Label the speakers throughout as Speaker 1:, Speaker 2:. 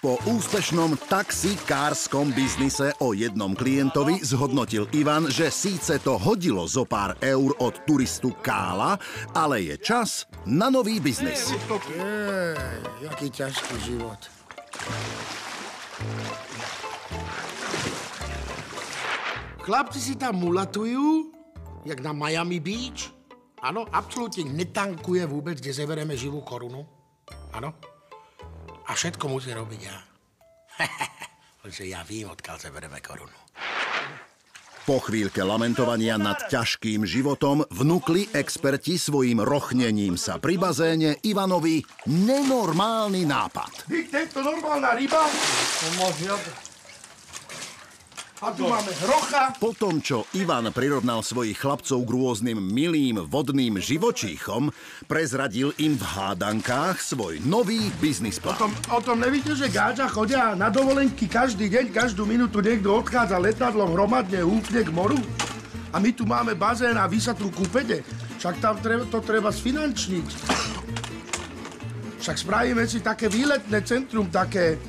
Speaker 1: Po úspešnom taxikárskom biznise o jednom klientovi zhodnotil Ivan, že síce to hodilo zo pár eur od turistu Kála, ale je čas na nový biznis.
Speaker 2: Jaký ťažký život. Chlapci si tam mulatujú, jak na Miami Beach. Áno, absolútne netankuje vôbec, kde zeberieme živú korunu. Áno. A všetko musí robiť ja. Protože ja vím, odkiaľ zeberieme korunu.
Speaker 1: Po chvíľke lamentovania nad ťažkým životom vnúkli experti svojím rochnením sa pri bazéne Ivanovi nenormálny nápad.
Speaker 2: Vík, tento normálna ryba. A tu máme hrocha.
Speaker 1: Po tom, čo Ivan prirovnal svojich chlapcov k rôznym milým vodným živočíchom, prezradil im v hádankách svoj nový biznis plán.
Speaker 2: O tom nevíte, že gáča chodia na dovolenky každý deň, každú minútu niekto odchádza letadlom hromadne úpne k moru? A my tu máme bazén a vy sa tu kúpete. Však tam to treba sfinančniť. Však spravíme si také výletné centrum, také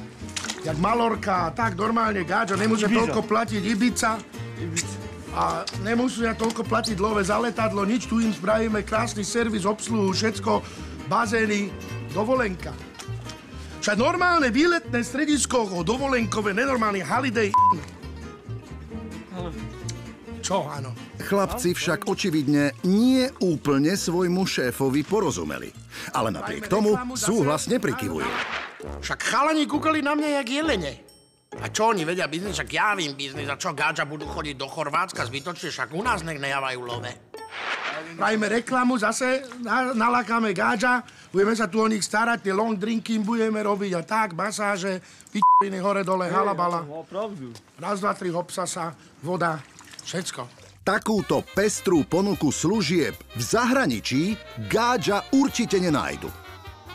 Speaker 2: jak Malorka, tak normálne gáča, nemusí toľko platiť Ibiza. A nemusia toľko platiť love za letadlo, nič, tu im spravíme krásny servis, obsluhu, všetko, bazény, dovolenka. Však normálne výletné stredisko, dovolenkové, nenormálny holiday. Čo, áno?
Speaker 1: Chlapci však očividne nie úplne svojmu šéfovi porozumeli. Ale napriek tomu súhlasne prikyvujú.
Speaker 2: Však chalani kúkali na mňa jak jelene. A čo oni vedia biznis? Však ja vím biznis. A čo, gáča budú chodiť do Chorvátska zbytočne? Však u nás nech nejávajú love. Pravíme reklamu, zase nalákame gáča, budeme sa tu o nich starať, tie long drinky budeme robiť a tak, masáže, pičoviny hore dole, halabala. Raz, dva, tri, hopsasa, voda, všetko.
Speaker 1: Takúto pestrú ponuku služieb v zahraničí gáča určite nenájdu.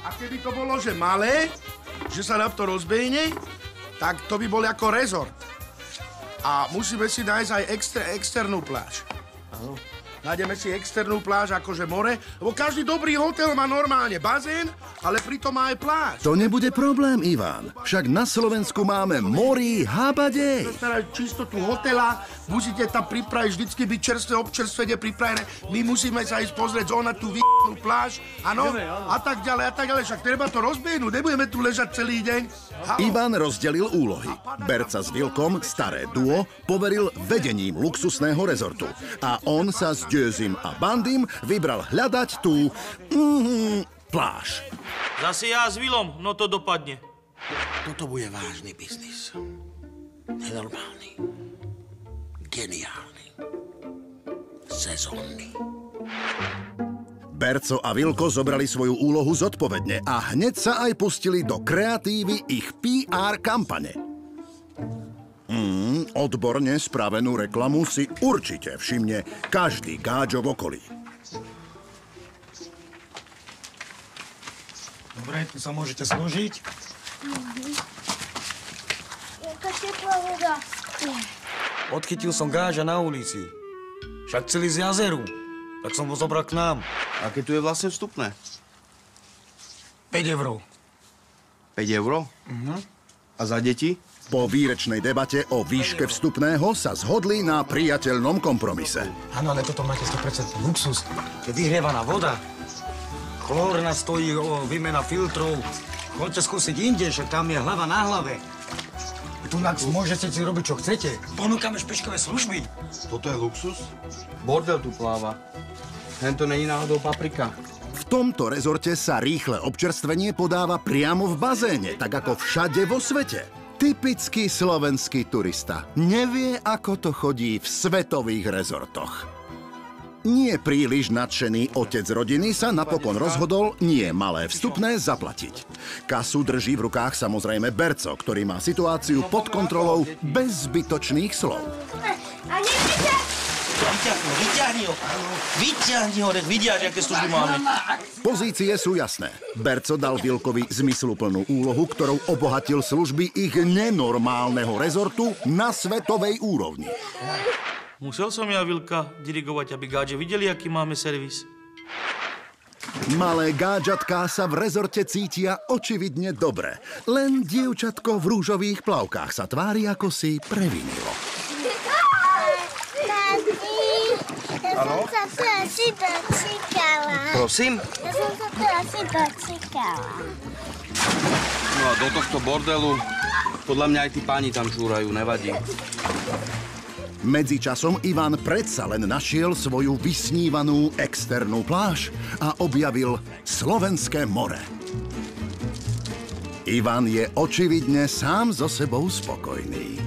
Speaker 2: A keby to bolo, že malé, že sa nám to rozbehne, tak to by bol ako rezort. A musíme si nájsť aj externú pláž. Áno. Nájdeme si externú pláž, akože more, lebo každý dobrý hotel má normálne bazén, ale pritom má aj pláž.
Speaker 1: To nebude problém, Ivan. Však na Slovensku máme morí habadej.
Speaker 2: Čistotu hotela, musíte tam pripraviť, vždycky byť čerstvé občerstvenie pripravené. My musíme sa ísť pozrieť na tú v***nú pláž, áno? A tak ďalej. Však treba to rozbehnúť, nebudeme tu ležať celý deň.
Speaker 1: Ivan rozdelil úlohy. Berca s Vilkom, staré duo, poveril vedením luxusného rezortu. A on sa s Dözim a Bandim vybral hľadať tú pláž.
Speaker 3: Zase ja s Vilom, no to dopadne.
Speaker 2: Toto bude vážny biznis. Nenormálny. Geniálny. Sezónny.
Speaker 1: Berco a Vilko zobrali svoju úlohu zodpovedne a hneď sa aj pustili do kreatívy ich PR kampane. Odborne spravenú reklamu si určite všimne každý gáčo v okolí.
Speaker 4: Dobre, tu sa môžete složiť.
Speaker 5: Jaká teplá voda.
Speaker 4: Odchytil som gáča na ulici. Však celý z jazeru. Tak som ho zobral k nám.
Speaker 6: Aké tu je vlastne vstupné?
Speaker 4: 5 €.
Speaker 6: 5 €? A za deti?
Speaker 1: Po výrečnej debate o výške vstupného sa zhodli na priateľnom kompromise.
Speaker 4: Áno, ale toto máte 100% luxus. Je vyhrievaná voda. Chlórna stojí výmena filtrov. Choďte skúsiť inde, že tam je hlava na hlave. Tu môžete si robiť, čo chcete. Ponúkame špičkové služby.
Speaker 6: Toto je luxus? Bordel tu pláva. Tento není náhodou paprika.
Speaker 1: V tomto rezorte sa rýchle občerstvenie podáva priamo v bazéne, tak ako všade vo svete. Typický slovenský turista nevie, ako to chodí v svetových rezortoch. Nie príliš nadšený otec rodiny sa napokon rozhodol nie malé vstupné zaplatiť. Kasu drží v rukách samozrejme Berco, ktorý má situáciu pod kontrolou bez zbytočných slov.
Speaker 5: A nevíte?
Speaker 3: Vyťahni ho, nech vidia, aké služby máme.
Speaker 1: Pozície sú jasné. Berco dal Vilkovi zmysluplnú úlohu, ktorou obohatil služby ich nenormálneho rezortu na svetovej úrovni.
Speaker 3: Musel som ja Vilka dirigovať, aby gáče videli, aký máme servis.
Speaker 1: Malé gáďatká sa v rezorte cítia očividne dobre. Len dievčatko v rúžových plavkách sa tvári, ako si previnilo.
Speaker 5: Ja som sa tu asi dočíkala.
Speaker 6: Prosím?
Speaker 5: Ja som sa tu asi dočíkala.
Speaker 6: No a do tohto bordelu podľa mňa aj tí páni tam žúrajú, nevadí.
Speaker 1: Medzičasom Ivan predsa len našiel svoju vysnívanú externú pláž a objavil Slovenské more. Ivan je očividne sám so sebou spokojný.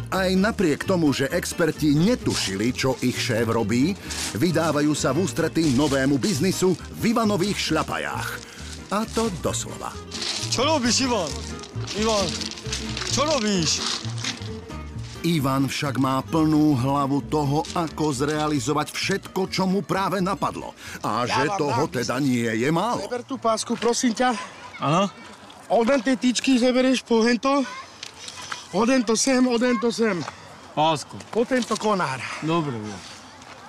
Speaker 1: Aj napriek tomu, že experti netušili, čo ich šéf robí, vydávajú sa v ústrety novému biznisu v Ivanových šľapajách. A to doslova.
Speaker 7: Čo robíš, Ivan? Ivan, čo robíš?
Speaker 1: Ivan však má plnú hlavu toho, ako zrealizovať všetko, čo mu práve napadlo. A že toho teda nie je málo.
Speaker 2: Zeber tú pásku, prosím ťa.
Speaker 7: Áno?
Speaker 2: Oden tie tyčky zeberieš po hento. Oden to sem.
Speaker 7: Pásku.
Speaker 2: Po tento konár.
Speaker 7: Dobre, ja.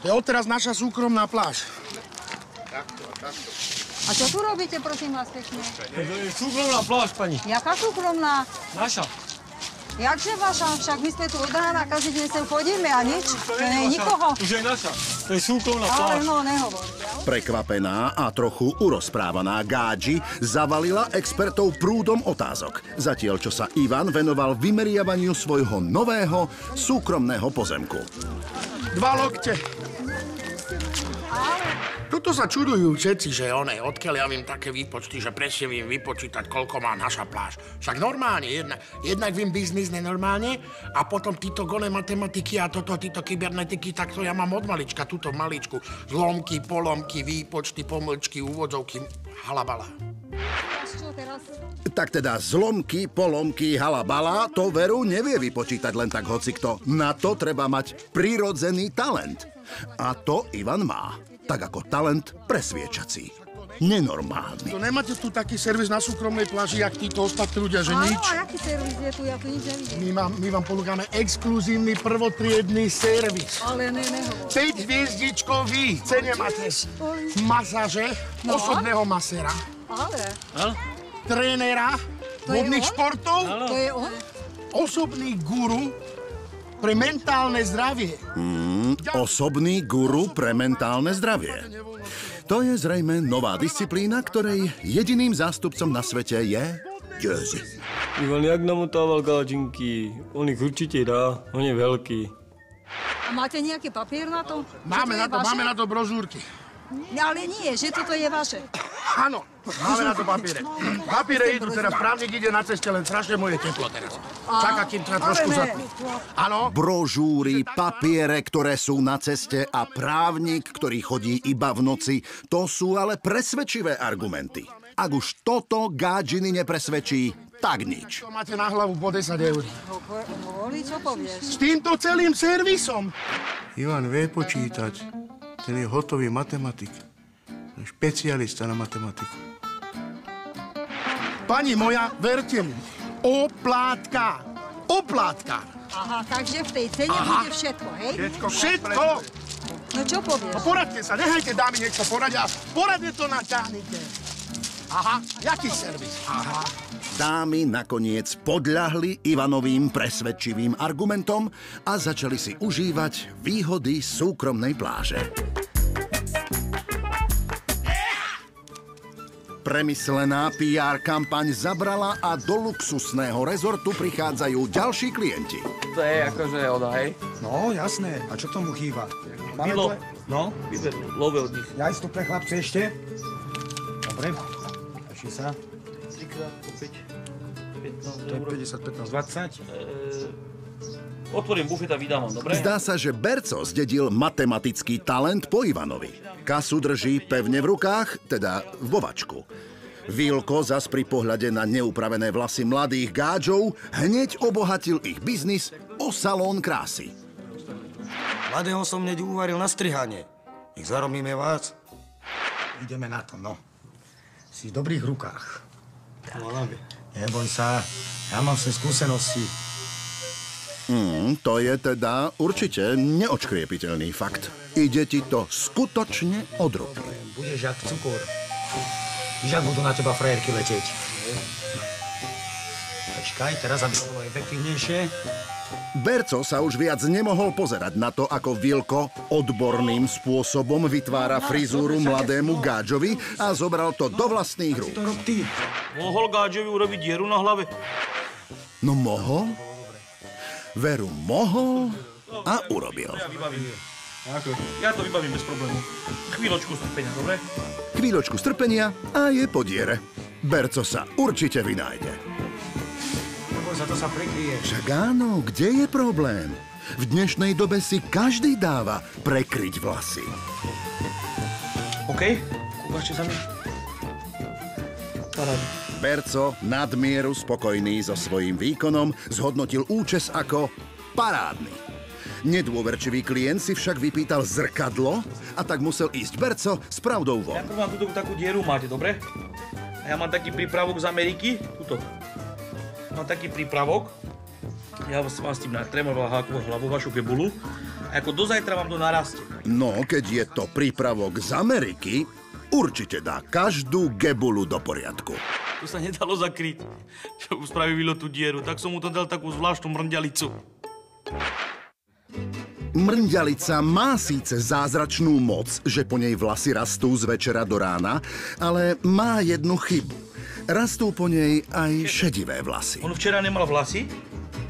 Speaker 2: To je odteraz naša súkromná pláž.
Speaker 8: A čo tu robíte, prosím vás, pekne?
Speaker 7: To je súkromná pláž, pani.
Speaker 8: Jaká súkromná?
Speaker 7: Naša.
Speaker 8: Jakže vaša? Však my sme tu od rána, každý deň sem chodíme a nič. Nie je nikoho.
Speaker 7: Už je naša. To je súkromná
Speaker 8: Ale
Speaker 7: pláž.
Speaker 8: no, nehovor.
Speaker 1: Prekvapená a trochu urozprávaná Gádži zavalila expertov prúdom otázok. Zatiaľ, čo sa Ivan venoval vymeriavaniu svojho nového súkromného pozemku.
Speaker 2: 2 lokte. Tuto sa čudujú všetci, že odkiaľ ja vím také výpočty, že presne vím vypočítať, koľko má naša pláž. Však normálne, jednak vím biznis nenormálne a potom títo gole matematiky a títo kybernetiky, tak to ja mám od malička, túto maličku. Zlomky, polomky, výpočty, pomlčky, úvodzovky, halabala.
Speaker 8: Čo teraz?
Speaker 1: Tak teda zlomky, polomky, halabala, to veru nevie vypočítať len tak hocikto. Na to treba mať prirodzený talent. A to Ivan má. Tak ako talent presviečací. Nenormálny.
Speaker 2: To nemáte tu taký servis na súkromnej pláži, jak títo ostatní ľudia, že nič?
Speaker 8: Áno, a jaký servis je tu? Ja tu nič nevidím.
Speaker 2: My vám ponúkame exkluzívny prvotriedny servis.
Speaker 8: Ale nehovor.
Speaker 2: 5 hviezdičkový. Cene máte masáže, osobného maséra,
Speaker 8: Ale,
Speaker 2: trénera,
Speaker 8: To je
Speaker 2: vodných
Speaker 8: on?
Speaker 2: športov,
Speaker 8: to je on?
Speaker 2: osobný guru pre mentálne zdravie.
Speaker 1: Osobný guru pre mentálne zdravie. To je zrejme nová disciplína, ktorej jediným zástupcom na svete je Jerzy.
Speaker 7: Ivan jak namotával gáčinky. On ich určite dá. On je veľký.
Speaker 8: A máte nejaký papier na to?
Speaker 2: Máme
Speaker 8: Že to je
Speaker 2: na
Speaker 8: vaše?
Speaker 2: to brožúrky.
Speaker 8: Ale nie, že toto je vaše.
Speaker 2: Áno, máme na to papiere. Papiere idú teraz, právnik ide na ceste, len strašne mu je teplo teraz. Čaká, kým treba trošku zapnúť. Áno?
Speaker 1: Brožúry, papiere, ktoré sú na ceste a právnik, ktorý chodí iba v noci, to sú ale presvedčivé argumenty. Ak už toto Gádžiny nepresvedčí, tak nič.
Speaker 2: To máte na hlavu po 10 eur.
Speaker 8: Hovorí, čo povieš?
Speaker 2: S týmto celým servisom.
Speaker 9: Ivan vie počítať. Ten je hotový matematik. Špecialista na matematiku.
Speaker 2: Pani moja, verte mi, oplátka. Oplátka.
Speaker 8: Aha, takže v tej cene bude všetko, hej?
Speaker 2: Všetko.
Speaker 8: No čo povieš?
Speaker 2: No poradte sa, nechajte dámy, nech sa poradia. Poradne to naťahnite. Aha, jaký servis? Aha.
Speaker 1: Dámy nakoniec podľahli Ivanovým presvedčivým argumentom a začali si užívať výhody súkromnej pláže. Premyslená PR kampaň zabrala a do luxusného rezortu prichádzajú ďalší klienti.
Speaker 6: To je akože oda, hej?
Speaker 4: No, jasné. A čo tomu chýba? Máme
Speaker 3: Milo.
Speaker 4: No,
Speaker 3: Vyber, love od nich.
Speaker 4: ja ísť tu pre chlapce ešte? Dobre. Taší sa.
Speaker 3: 3x po 5. 15
Speaker 4: To je
Speaker 3: eur.
Speaker 4: 50, 15, 20.
Speaker 3: Otvorím bufet a vydám vám, dobre?
Speaker 1: Zdá sa, že Berco zdedil matematický talent po Ivanovi. Kasu drží pevne v rukách, teda vo vačku. Vilko zas pri pohľade na neupravené vlasy mladých Gádžov hneď obohatil ich biznis o salón krásy.
Speaker 4: Mladého som hneď uvaril na strihanie. Nech zarobíme vás. Ideme na to, no. Si v dobrých rukách. Neboj sa, ja mám sve skúsenosti.
Speaker 1: To je teda určite neodškriepiteľný fakt. Ide ti to skutočne od ruky.
Speaker 4: Budeš jak cukor. Víš, jak budú na teba frajerky letieť. Počkaj, teraz, aby to bolo efektívnejšie.
Speaker 1: Berco sa už viac nemohol pozerať na to, ako Vilko odborným spôsobom vytvára frizúru mladému Gáďovi a zobral to do vlastných rúk.
Speaker 4: To rob ty.
Speaker 3: Mohol Gáďovi urobiť dieru na hlave?
Speaker 1: No mohol? Veru mohol a urobil.
Speaker 3: Ja to vybavím bez problému. Chvíľočku strpenia, dobre?
Speaker 1: Chvíľočku strpenia a je po diere. Berco sa určite vynájde.
Speaker 4: Za to sa prekryje.
Speaker 1: Však áno, kde je problém? V dnešnej dobe si každý dáva prekryť vlasy.
Speaker 3: OK, kúkašte sa mi. Paráda.
Speaker 1: Berco, nadmieru spokojný so svojím výkonom, zhodnotil účes ako parádny. Nedôverčivý klient si však vypýtal zrkadlo a tak musel ísť Berco s pravdou von.
Speaker 3: Ako vám túto takú dieru máte, dobre? A ja mám taký prípravok z Ameriky, tuto. Mám taký prípravok, ja vám s tým natremoval hákovú hlavu, vašu gebulu, a ako do zajtra vám to narastie.
Speaker 1: No, keď je to prípravok z Ameriky, určite dá každú gebulu do poriadku.
Speaker 3: To sa nedalo zakryť, čo spravilo tú dieru, tak som mu to dal takú zvláštnu mrňalicu.
Speaker 1: Mrňalica má síce zázračnú moc, že po nej vlasy rastú z večera do rána, ale má jednu chybu. Rastú po nej aj šedivé vlasy.
Speaker 3: On včera nemal vlasy,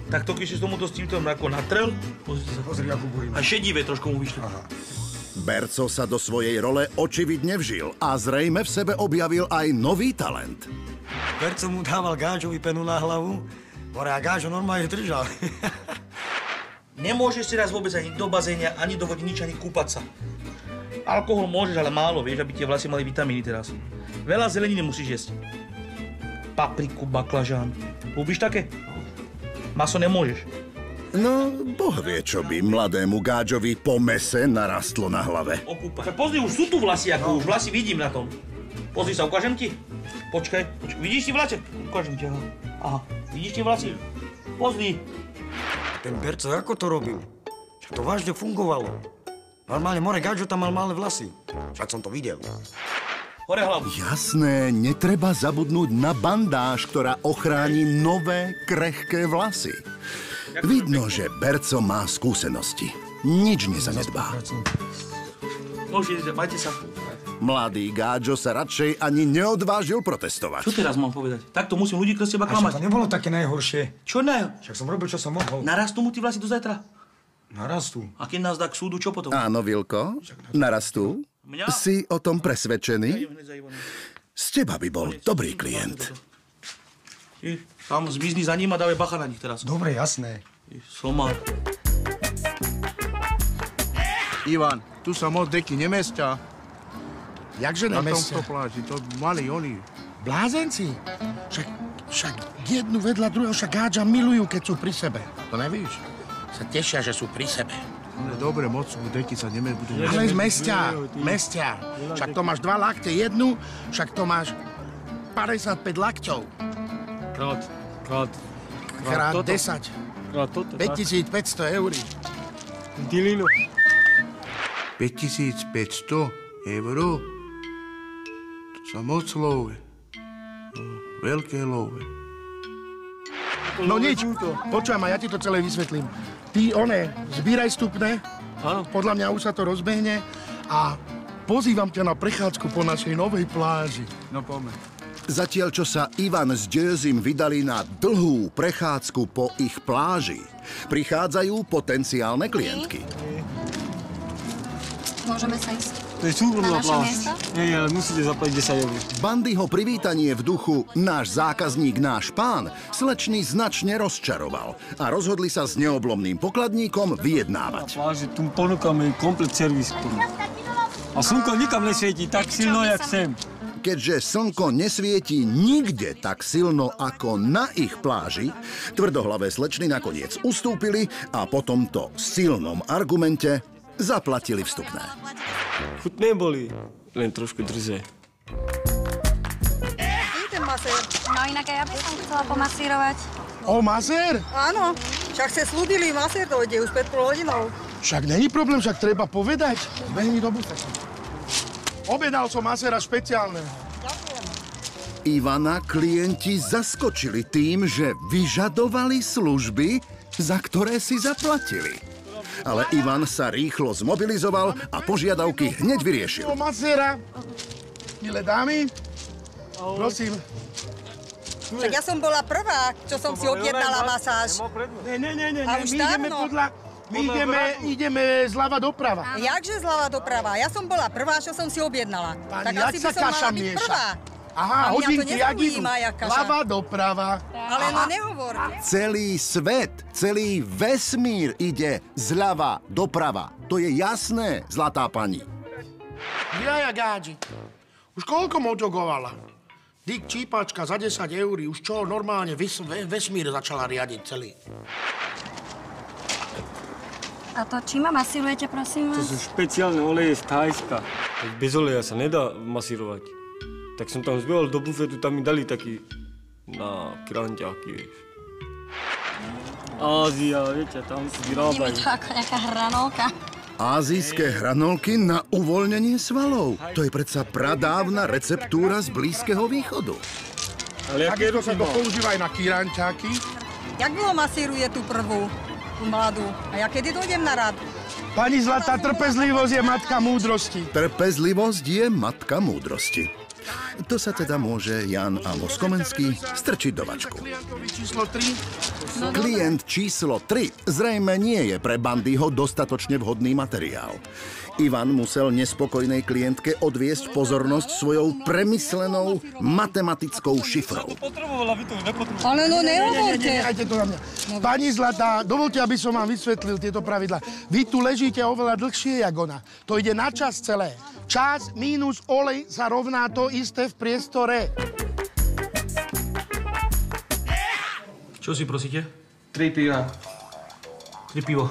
Speaker 3: tak to keď si tomuto s týmto ako natrel,
Speaker 4: Pozri, ako burím.
Speaker 3: a šedivé trošku mu vyšlo.
Speaker 1: Berco sa do svojej role očividne vžil a zrejme v sebe objavil aj nový talent.
Speaker 4: Berco mu dával Gáďovi penu na hlavu, a Gáďo normálne držal.
Speaker 3: Nemôžeš si raz vôbec ani do bazénia, ani do vody, nič, ani kúpať sa. Alkohol môžeš, ale málo, vieš, aby tie vlasy mali vitamíny teraz. Veľa zeleniny musíš jesť. Papriku, baklažán. Ľúbiš také? Maso nemôžeš.
Speaker 1: No, Boh vie, čo by mladému Gáďovi po mese narastlo na hlave.
Speaker 3: Okúpa. Pozri, už sú tu vlasy, ako už vlasy vidím na tom. Pozri sa, ukážem ti. Počkaj. Vidíš ti vlasy? Ukážem ti, aha. Vidíš ti vlasy? Pozri.
Speaker 4: Ten Berco, ako to robil? Však to vážne fungovalo. Normálne more Gáďo tam mal malé vlasy. Však som to videl.
Speaker 3: Hore hlavu.
Speaker 1: Jasné, netreba zabudnúť na bandáž, ktorá ochráni nové, krehké vlasy. Vidno, že Berco má skúsenosti. Nič nezanedbá.
Speaker 3: Môžete, majte sa.
Speaker 1: Mladý Gáďo sa radšej ani neodvážil protestovať.
Speaker 3: Čo teraz mám povedať? Takto musím ľudí krz teba
Speaker 4: A však
Speaker 3: klamať.
Speaker 4: to nebolo také najhoršie.
Speaker 3: Čo ne?
Speaker 4: Však som robil, čo som mohol.
Speaker 3: Narastú mu tí vlasy do zajtra?
Speaker 4: Narastú.
Speaker 3: A keď nás dá k súdu, čo potom?
Speaker 1: Áno, Vilko, narastú.
Speaker 3: Mňa?
Speaker 1: Si o tom presvedčený? Z teba by bol dobrý klient.
Speaker 3: Tam zmizni za ním a dávaj bacha na nich teraz.
Speaker 4: Dobre, jasné.
Speaker 3: Somár.
Speaker 9: Ivan, tu sa moc deky nemestia.
Speaker 2: Jakže
Speaker 9: Na
Speaker 2: nemestia?
Speaker 9: tomto pláži, to mali oni.
Speaker 2: Blázenci? Však jednu vedľa druhého však Gáďa milujú, keď sú pri sebe. To nevíš? Sa tešia, že sú pri sebe.
Speaker 9: Ale dobre, moc deky sa nebudú.
Speaker 2: Ale mestia. Však to máš 2 lakte, jednu, však to máš 55 lakťov. Krát 10.
Speaker 7: Krát toto.
Speaker 2: 5500 eur.
Speaker 7: Dilino.
Speaker 9: 5500 eur? To sa moc love. Veľké love.
Speaker 2: No nič, počujem, a ja ti to celé vysvetlím. Ty, zbíraj stupne, podľa mňa už sa to rozbehne a pozývam ťa na prechádzku po našej novej pláži.
Speaker 9: No poďme.
Speaker 1: Zatiaľ, čo sa Ivan s Jerzym vydali na dlhú prechádzku po ich pláži, prichádzajú potenciálne klientky.
Speaker 5: Môžeme sa ísť.
Speaker 7: To je súkromná
Speaker 5: Na naše
Speaker 7: pláž.
Speaker 5: miesto?
Speaker 7: Nie, ale musíte zaplatiť 10 eur.
Speaker 1: Bandyho privítanie v duchu náš zákazník, náš pán slečny značne rozčaroval a rozhodli sa s neoblomným pokladníkom vyjednávať.
Speaker 7: Na pláži tu ponúkame komplet servis. A slnko nikam nesvietí tak silno, jak sem.
Speaker 1: Keďže slnko nesvietí nikde tak silno ako na ich pláži, tvrdohlavé slečny nakoniec ustúpili a po tomto silnom argumente zaplatili vstupné.
Speaker 7: Chutné boli, len trošku drze.
Speaker 8: Ten masér.
Speaker 5: No inak aj ja by som chcela pomasírovať.
Speaker 2: O, masér?
Speaker 8: Áno, Však ste slúbili, masér dojde už 5 hodinou.
Speaker 2: Však není problém, však treba povedať. Zbehni do bufetu. Objednal som maséra špeciálneho.
Speaker 1: Ivana klienti zaskočili tým, že vyžadovali služby, za ktoré si zaplatili. Ale Ivan sa rýchlo zmobilizoval a požiadavky hneď vyriešil.
Speaker 2: Maséra, milé dámy, prosím.
Speaker 8: Však ja som bola prvá, čo som si objednala masáž.
Speaker 2: Ne,
Speaker 8: A už dávno.
Speaker 2: My ideme zľava doprava.
Speaker 8: Jakže zľava doprava? Ja som bola prvá, čo som si objednala.
Speaker 2: Pani,
Speaker 8: Tak
Speaker 2: jak
Speaker 8: asi
Speaker 2: sa
Speaker 8: by som
Speaker 2: kaša
Speaker 8: mala byť
Speaker 2: mieša?
Speaker 8: prvá.
Speaker 2: Aha,
Speaker 8: A mňa to
Speaker 2: hodinky, jak idú.
Speaker 8: nezaujíma, jak kaša.
Speaker 2: Zľava doprava.
Speaker 8: Ale no nehovorte.
Speaker 1: Celý svet, celý vesmír ide zľava doprava. To je jasné, zlatá pani.
Speaker 2: Jaja, gáči. Už koľko motogovala? Dick čípačka za 10 eur, už čo, normálne vesmír začala riadiť celý.
Speaker 5: A to čím ma masírujete, prosím
Speaker 7: To
Speaker 5: vás?
Speaker 7: sú špeciálne oleje z Thajska. Bez oleja sa nedá masírovať. Tak som tam zbehol do bufetu, tam mi dali taký na kranťáky, vieš. Ázia, viete, tam si
Speaker 5: Vidíme
Speaker 7: vyrábajú.
Speaker 5: to ako nejaká hranolka.
Speaker 1: Ázijské hranolky na uvoľnenie svalov. To je predsa pradávna receptúra z Blízkeho východu.
Speaker 7: Ale aké
Speaker 2: Takisto sa
Speaker 7: roky
Speaker 2: to
Speaker 7: mal?
Speaker 2: používa aj na kirančáky.
Speaker 8: Jak dlho masíruje tú prvú, tú mladú? A ja kedy dojdem na rad?
Speaker 2: Pani Zlatá, trpezlivosť je matka múdrosti.
Speaker 1: Trpezlivosť je matka múdrosti. To sa teda môže Jan Amos Komenský strčiť do vačku.
Speaker 2: Klientovi číslo 3.
Speaker 1: Klient číslo 3 zrejme nie je pre Bandyho dostatočne vhodný materiál. Ivan musel nespokojnej klientke odviesť pozornosť svojou premyslenou matematickou šifrou.
Speaker 7: Potrebovala, vy to už nepotrebujete.
Speaker 8: Ale no nehovorte.
Speaker 2: Nehajte to na mňa. Pani Zlatá, dovolte, aby som vám vysvetlil tieto pravidlá. Vy tu ležíte oveľa dlhšie, jak ona. To ide na čas celé. Čas mínus olej sa rovná to isté v priestore.
Speaker 3: Čo si prosíte?
Speaker 6: 3 piva.
Speaker 3: 3 pivo.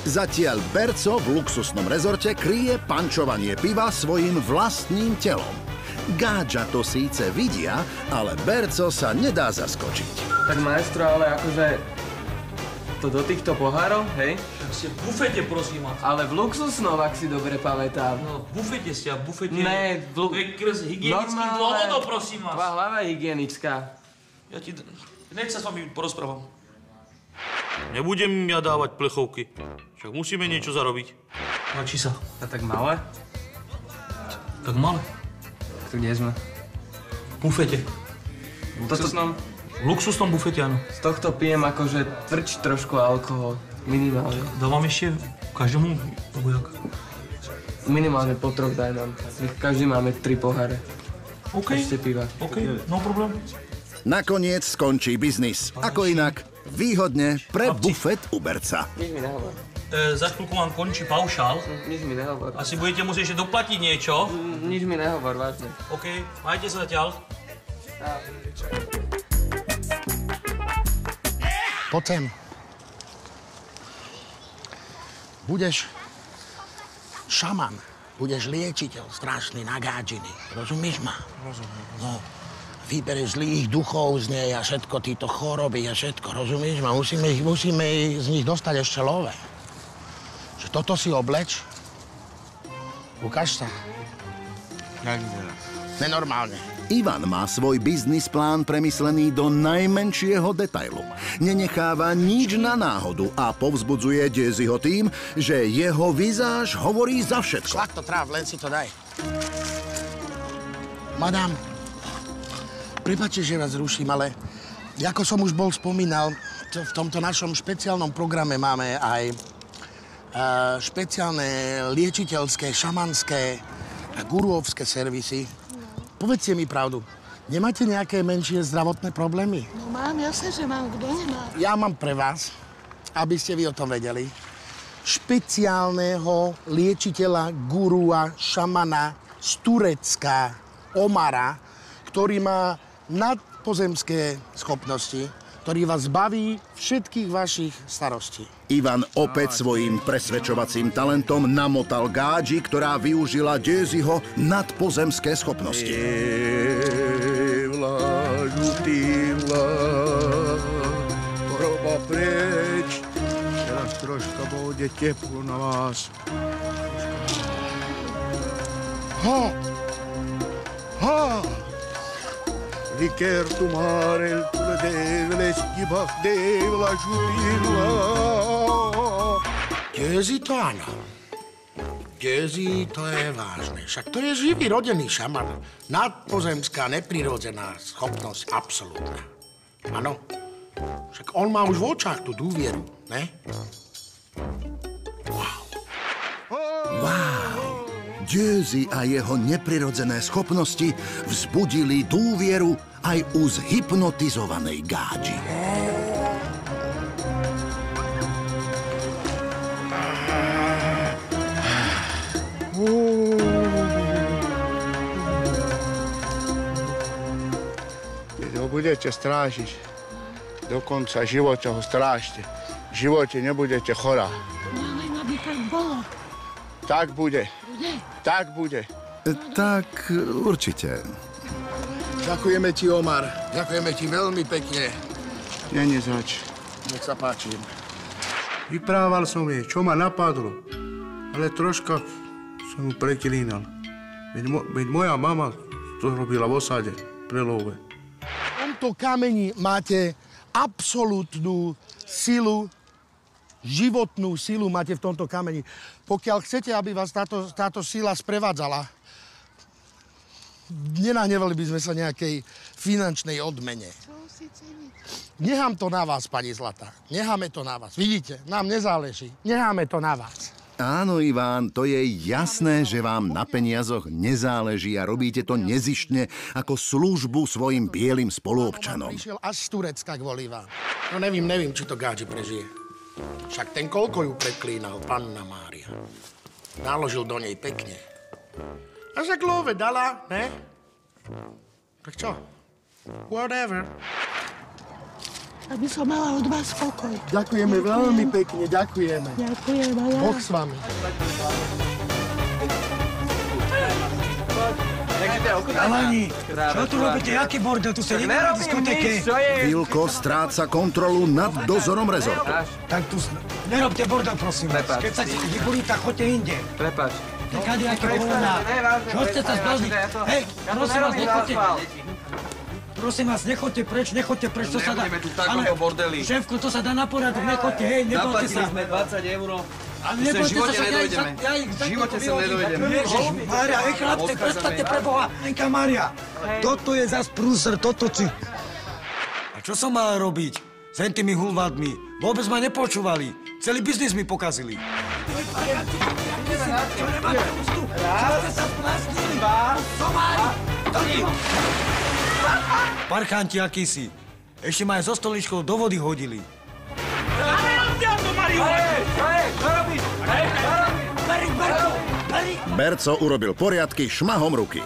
Speaker 1: Zatiaľ Berco v luxusnom rezorte kryje pančovanie piva svojim vlastným telom. Gáča to síce vidia, ale Berco sa nedá zaskočiť.
Speaker 10: Tak maestro, ale akože to do týchto pohárov, hej?
Speaker 3: Tak ste v bufete, prosím vás.
Speaker 10: Ale v luxusnom, ak si dobre pamätám.
Speaker 3: No, v bufete ste a v bufete...
Speaker 10: Ne,
Speaker 3: To je z hygienických dôvodov, prosím vás.
Speaker 10: Tvá hlava je hygienická.
Speaker 3: Ja ti... Hneď sa s vami porozprávam. Nebudem ja dávať plechovky. Však musíme niečo zarobiť. Páči sa.
Speaker 10: A tak malé?
Speaker 3: Tak malé.
Speaker 10: Tu kde sme?
Speaker 3: V bufete.
Speaker 10: V luxusnom?
Speaker 3: V luxusnom bufete, áno.
Speaker 10: Z tohto pijem akože tvrdší trošku alkohol. Minimálne.
Speaker 3: Dávam ešte každému, alebo jak?
Speaker 10: Minimálne po 3 daj nám. My každý máme 3 poháre.
Speaker 3: OK.
Speaker 10: Ešte piva.
Speaker 3: OK, no problém.
Speaker 1: Nakoniec skončí biznis. Ako inak, výhodne pre bufet Uberca.
Speaker 10: Nič mi nehovor.
Speaker 3: Za chvíľku vám končí paušál.
Speaker 10: Nič mi nehovor.
Speaker 3: Asi budete musieť ešte doplatiť niečo.
Speaker 10: Nič mi nehovor, vážne.
Speaker 3: OK, majte sa zatiaľ.
Speaker 2: Poď sem. Budeš šaman, budeš liečiteľ strašný na gáčiny. Rozumieš ma? Rozumiem. No, vybereš zlých duchov z nej a všetko, títo choroby a všetko, rozumieš ma? Musíme z nich dostať ešte love. Že toto si obleč. Ukáž sa.
Speaker 4: Jak vyzerá?
Speaker 2: Nenormálne.
Speaker 1: Ivan má svoj biznis plán premyslený do najmenšieho detailu. Nenecháva nič na náhodu a povzbudzuje Daisyho tým, že jeho vizáž hovorí za všetko.
Speaker 2: Šlak to tráv, len si to daj. Madam, prepáčte, že vás ruším, ale ako som už bol spomínal, v tomto našom špeciálnom programe máme aj špeciálne liečiteľské, šamanské a guruovské servisy. Povedzte mi pravdu, nemáte nejaké menšie zdravotné problémy?
Speaker 5: No mám, jasne, že mám. Kto nemá?
Speaker 2: Ja mám pre vás, aby ste vy o tom vedeli, špeciálneho liečiteľa, gurua, šamana z Turecka, Omara, ktorý má nadpozemské schopnosti, ktorý vás zbaví všetkých vašich starostí.
Speaker 1: Ivan opäť svojím presvedčovacím talentom namotal gáči, ktorá využila Daisyho nadpozemské schopnosti.
Speaker 9: troška bude teplo na vás. Rikertu Marel, tule Develeski, Bach, Devla, Žurila.
Speaker 2: Gezi to áno. Gezi to je vážne. Však to je živý, rodený šaman. Nadpozemská, neprirodzená schopnosť, absolútna. Áno. Však on má už v očách tú dôvieru, ne?
Speaker 1: Wow! Gezi a jeho neprirodzené schopnosti vzbudili dôvieru aj u zhypnotizovanej Gádži.
Speaker 9: Keď ho budete strážiť, do konca života ho strážte. V živote nebudete chorá.
Speaker 5: Ale aby tak bolo.
Speaker 9: Tak bude. Tak bude.
Speaker 1: Tak určite.
Speaker 2: Ďakujeme ti, Omar. Ďakujeme ti veľmi pekne.
Speaker 9: Není zač.
Speaker 2: Nech sa páči.
Speaker 9: Vyprával som jej, čo ma napadlo. Ale troška som mu preklínal. Veď moja mama to robila v osade, pre love.
Speaker 2: V tomto kameni máte absolútnu silu, životnú silu máte v tomto kameni. Pokiaľ chcete, aby vás táto sila sprevádzala, nenahnevali by sme sa nejakej finančnej odmene. Nechám to na vás, pani Zlatá. Necháme to na vás. Vidíte, nám nezáleží. Necháme to na vás.
Speaker 1: Áno, Iván, to je jasné, že vám na peniazoch nezáleží a robíte to nezištne ako službu svojim bielým spoluobčanom.
Speaker 2: Prišiel až z Turecka kvôli vám. No nevím, či to Gádži prežije. Však ten koľko ju preklínal, panna Mária. Naložil do nej pekne. A však love dala, ne? Tak čo? Whatever.
Speaker 5: Aby som mala od vás pokoj.
Speaker 2: Ďakujeme veľmi pekne, ďakujeme.
Speaker 5: Ďakujem, a ja.
Speaker 2: Boh s vami.
Speaker 4: Chalani, čo tu robíte? Jaký bordel? Tu sa nemá na diskotéke.
Speaker 1: Vilko stráca kontrolu nad dozorom rezortu.
Speaker 4: Tak tu nerobte bordel, prosím vás. Keď sa vybolí, tak choďte inde.
Speaker 10: Prepáč.
Speaker 4: Kade, aké povolená. Čo ste sa zblázni? Hej, prosím vás, nechoďte. Prosím vás, nechoďte preč, to sa dá.
Speaker 6: Nebudeme tu v takomto bordeli.
Speaker 4: Šéfko, to sa dá na poriadok, nechoďte, hej, nebojte sa.
Speaker 6: Zaplatili sme 20 €.
Speaker 4: Ale
Speaker 6: V živote nedojdeme.
Speaker 4: V
Speaker 6: živote sa nedojdeme.
Speaker 4: Mária, chlapci, prestaňte pre Boha. Lenka Mária, toto je zas prúser, toto si... A čo som mal robiť s tými hulvádmi? Vôbec ma nepočúvali. Celý biznis mi pokazili. Čo nemáte ústu? Čo ste sa splastnili? Somári! Parchanti akýsi. Ešte ma aj so stoličkou do vody hodili.
Speaker 1: Berco urobil poriadky šmahom ruky.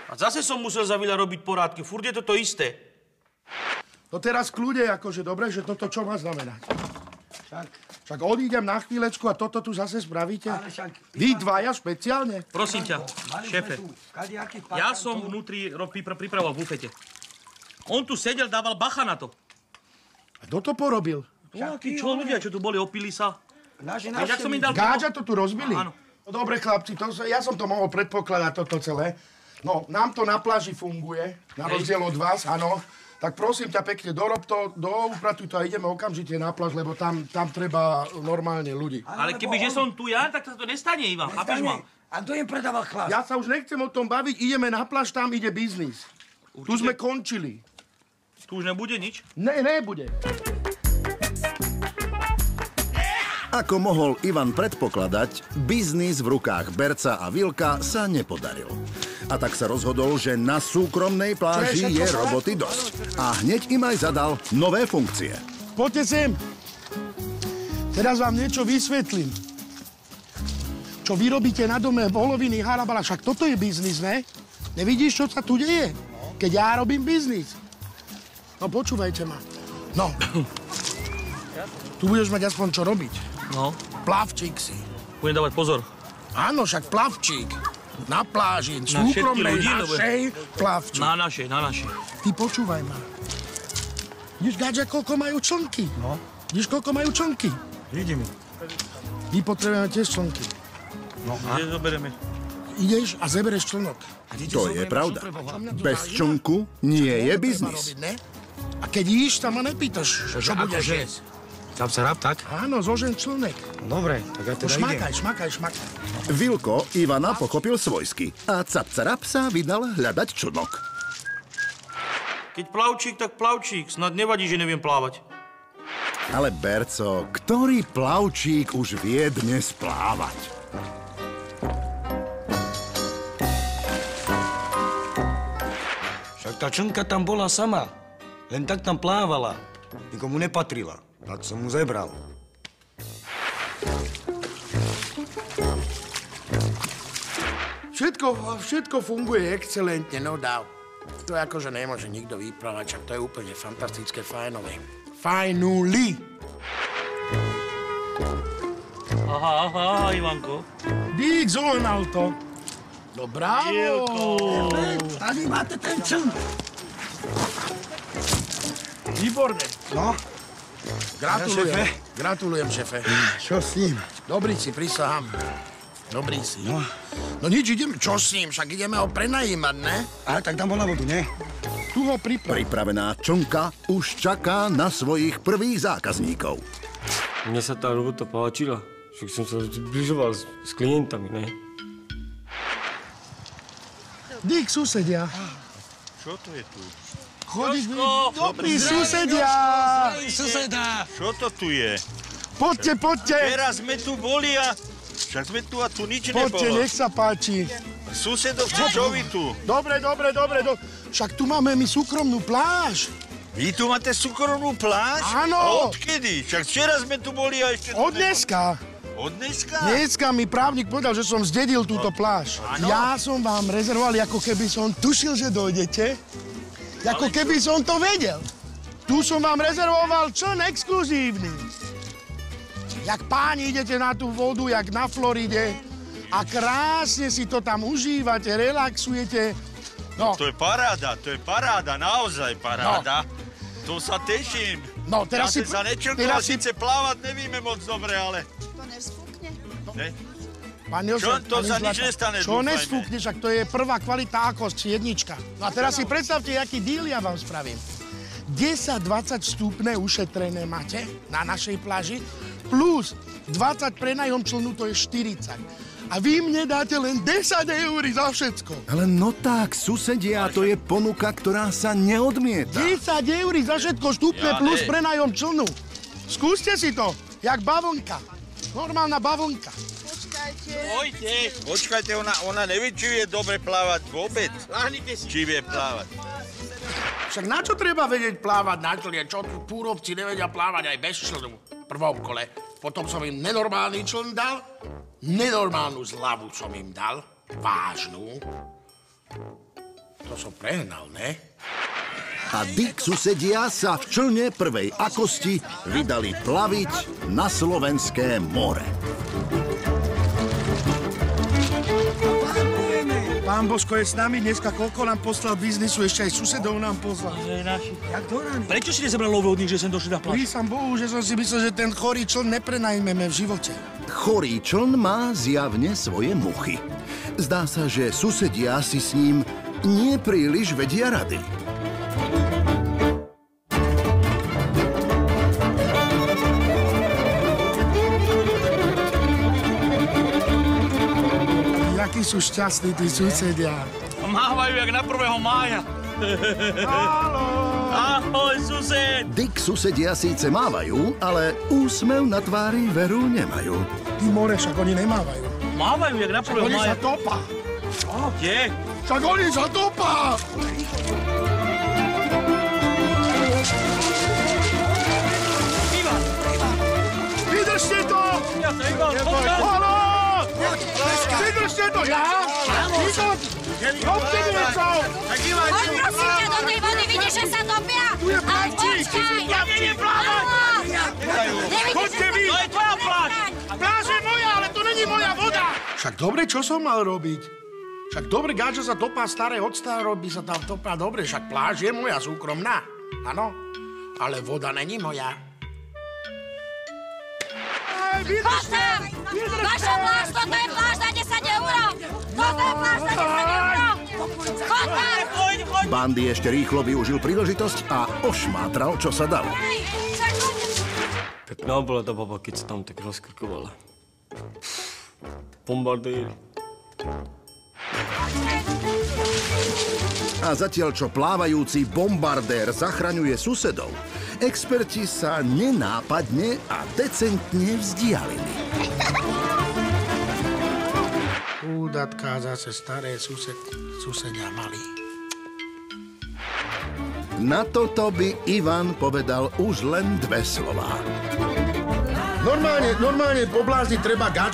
Speaker 3: A zase som musel za Vila robiť porádky. Furt je to isté.
Speaker 2: No teraz kľude, akože dobre, že toto čo má znamenať? Však odídem na chvíľečku a toto tu zase spravíte? Vy dvaja špeciálne?
Speaker 3: Prosím ťa, šéfe, ja som vnútri pripravoval v bufete. On tu sedel, dával bacha na to.
Speaker 2: A kto to porobil?
Speaker 3: Nejakí ľudia, čo tu boli, opili sa. Vieš, ak som im dal...
Speaker 2: Gádža to tu rozbili?
Speaker 3: Áno.
Speaker 2: No dobre, chlapci, ja som to mohol predpokladať, toto celé. No, nám to na pláži funguje, na rozdiel od vás, áno. Tak prosím ťa pekne, dorob to, doupratuj to a ideme okamžite na pláž, lebo tam treba normálne ľudí.
Speaker 3: Ale kebyže som tu ja, tak sa to nestane, Ivan. Chápeš ma?
Speaker 4: A kto im predával chlap?
Speaker 2: Ja sa už nechcem o tom baviť, ideme na pláž, tam ide biznis. Tu sme končili.
Speaker 3: Tu už nebude nič?
Speaker 2: Nebude.
Speaker 1: Ako mohol Ivan predpokladať, biznis v rukách Berca a Vilka sa nepodaril. A tak sa rozhodol, že na súkromnej pláži je roboty dosť. A hneď im aj zadal nové funkcie.
Speaker 2: Poďte sem. Teraz vám niečo vysvetlím. Čo vy robíte na dome voloviny, harabala, však toto je biznis, ne? Nevidíš, čo sa tu deje? Keď ja robím biznis. No počúvajte ma. No. Tu budeš mať aspoň čo robiť.
Speaker 3: No.
Speaker 2: Plavčík si.
Speaker 3: Budem dávať pozor.
Speaker 2: Áno, však plavčík. Na pláži, súkromnej, našej, plavču.
Speaker 3: Na našej.
Speaker 2: Ty počúvaj ma. Vidíš, Gáďa, koľko majú člnky?
Speaker 4: No.
Speaker 2: Vidíš, koľko majú člnky?
Speaker 4: Vidím.
Speaker 2: My potrebujeme tiež člnky.
Speaker 3: No a? Kde zoberieme?
Speaker 2: Ideš a zebereš člnok.
Speaker 1: To je pravda. Bez člnku nie je biznis.
Speaker 2: A keď jíš, tam ma nepýtaš, čo budeš jesť.
Speaker 4: Capcerap, tak?
Speaker 2: Áno, zožen člnek.
Speaker 4: Dobre, tak ja teda idem.
Speaker 2: Šmakaj.
Speaker 1: Vilko Ivana pochopil svojsky a Capcarap sa vydal hľadať člnok.
Speaker 3: Keď plavčík, tak plavčík. Snad nevadí, že neviem plávať.
Speaker 1: Ale Berco, ktorý plavčík už vie dnes plávať?
Speaker 4: Však tá člnka tam bola sama. Len tak tam plávala. Nikomu nepatrila. Tak som mu zebral.
Speaker 2: Všetko funguje excelentne, no dáv. To je akože nemôže nikto vyprávať, však to je úplne fantastické, fajnové. Fajnuli!
Speaker 3: Aha, Ivanko.
Speaker 2: Dík, zohnal to. No bravo!
Speaker 5: Tady máte ten čln.
Speaker 2: Výborné.
Speaker 4: No?
Speaker 2: Gratulujem, šefe.
Speaker 4: Čo s ním?
Speaker 2: Dobrý si, prisahám. Dobrý si. No nič, ideme. Čo s ním? Však ideme ho prenajímať, ne?
Speaker 4: Ale tak tam bola vodu, ne?
Speaker 2: Tu ho
Speaker 1: Pripravená člnka už čaká na svojich prvých zákazníkov.
Speaker 7: Mne sa tá robota páčila. Však som sa zbližoval s klientami, ne?
Speaker 2: Dík, susedia.
Speaker 11: Čo to je tu?
Speaker 2: Dobrý susedia.
Speaker 4: Suseda.
Speaker 11: Čo to tu je?
Speaker 2: Poďte.
Speaker 11: Teraz sme tu boli a... Však sme tu a tu nič nebolo.
Speaker 2: Poďte, nech sa páči.
Speaker 11: Susedovci, čo vy tu?
Speaker 2: Dobre. Však tu máme my súkromnú pláž.
Speaker 11: Vy tu máte súkromnú pláž?
Speaker 2: Áno.
Speaker 11: A odkedy? Však včera sme tu boli a ešte...
Speaker 2: Od dneska.
Speaker 11: Od dneska?
Speaker 2: Dneska mi právnik povedal, že som zdedil túto pláž.
Speaker 11: Áno.
Speaker 2: Ja som vám rezervoval, ako keby som tušil, že dojdete. Ako keby som to vedel. Tu som vám rezervoval čln exkluzívny. Jak páni idete na tú vodu, jak na Floride a krásne si to tam užívate, relaxujete. No.
Speaker 11: To je paráda, naozaj paráda. To sa teším.
Speaker 2: No, teraz
Speaker 11: ja sa nečrkol, síce plávať nevieme moc dobre, ale...
Speaker 8: To nesfúkne?
Speaker 11: Ne?
Speaker 2: Pán Jozef,
Speaker 11: to sa nič nestane,
Speaker 2: čo
Speaker 11: dúfajme.
Speaker 2: nesfúkne, však to je prvá kvalita akosť, jednička. No a teraz si predstavte, aký díl ja vám spravím. 10-20 vstupné ušetrené máte na našej pláži, plus 20 prenajom člnu, to je 40. A vy mne dáte len 10 eur za všetko.
Speaker 1: Ale no tak, susedia, to je ponuka, ktorá sa neodmieta.
Speaker 2: 10 eur za všetko vstupné plus prenajom člnu. Skúste si to, jak bavlnka. Normálna bavlnka.
Speaker 11: Počkajte, ona nevie, či vie dobre plávať vôbec. Či vie plávať.
Speaker 2: Však na čo treba vedieť plávať na člne? Čo tu púrovci nevedia plávať aj bez člnu v prvom kole. Potom som im nenormálny čln dal, nenormálnu zľavu som im dal, vážnu. To som prehnal, ne?
Speaker 1: A Dík susedia sa v člne prvej akosti vydali plaviť na slovenské more.
Speaker 2: Pán Božko je s nami dneska, koľko nám poslal biznisu, ešte aj susedov nám poslal.
Speaker 3: Prečo si nezabral lovodník, že sem došli na pláž?
Speaker 2: Prísam Bohu, že som si myslel, že ten chorý čln neprenajmeme v živote.
Speaker 1: Chorý čln má zjavne svoje muchy. Zdá sa, že susedia si s ním nie príliš vedia rady.
Speaker 2: Akí sú šťastní tí susedia.
Speaker 3: Mávajú jak na 1. mája.
Speaker 2: Haló!
Speaker 3: Ahoj, sused!
Speaker 1: Dík susedia síce mávajú, ale úsmev na tvári veru nemajú.
Speaker 2: Ty more, však oni nemávajú.
Speaker 3: Mávajú jak na 1. mája.
Speaker 2: Oni sa topa.
Speaker 3: Kde?
Speaker 2: Však oni sa topa!
Speaker 3: Ivan!
Speaker 2: Vydržte to!
Speaker 3: Ja sa Ivan, poďme!
Speaker 2: Haló! Vydržte to! Ja? Ivan! Robte mi niečo!
Speaker 8: Poď prosím ťa do tej vody, vidíš, že sa topia?
Speaker 2: Tu je plavčík!
Speaker 8: Ja neviem plávať!
Speaker 2: Poďte vy!
Speaker 3: To je tvoja pláž!
Speaker 2: Pláž je moja, ale to není moja voda! Však dobre, čo som mal robiť? Však dobre, gáča sa topá staré octa, robí sa tam topá dobre, však pláž je moja súkromná, áno? Ale voda není moja.
Speaker 12: Chod tam! Vaša pláž, toto je pláž za 10 eur! Toto je pláž za 10 eur! Chod tam!
Speaker 1: Bandy ešte rýchlo využil príležitosť a ošmátral, čo sa dalo.
Speaker 7: Pekná bola tá baba, keď sa tam tak rozkrkovala. Bombardér.
Speaker 1: A zatiaľ, čo plávajúci bombardér zachraňuje susedov, experti sa nenápadne a decentne vzdialili.
Speaker 2: Údatka, zase staré susedia mali.
Speaker 1: Na toto by Ivan povedal už len 2 slová.
Speaker 2: Normálne po blázni treba gáča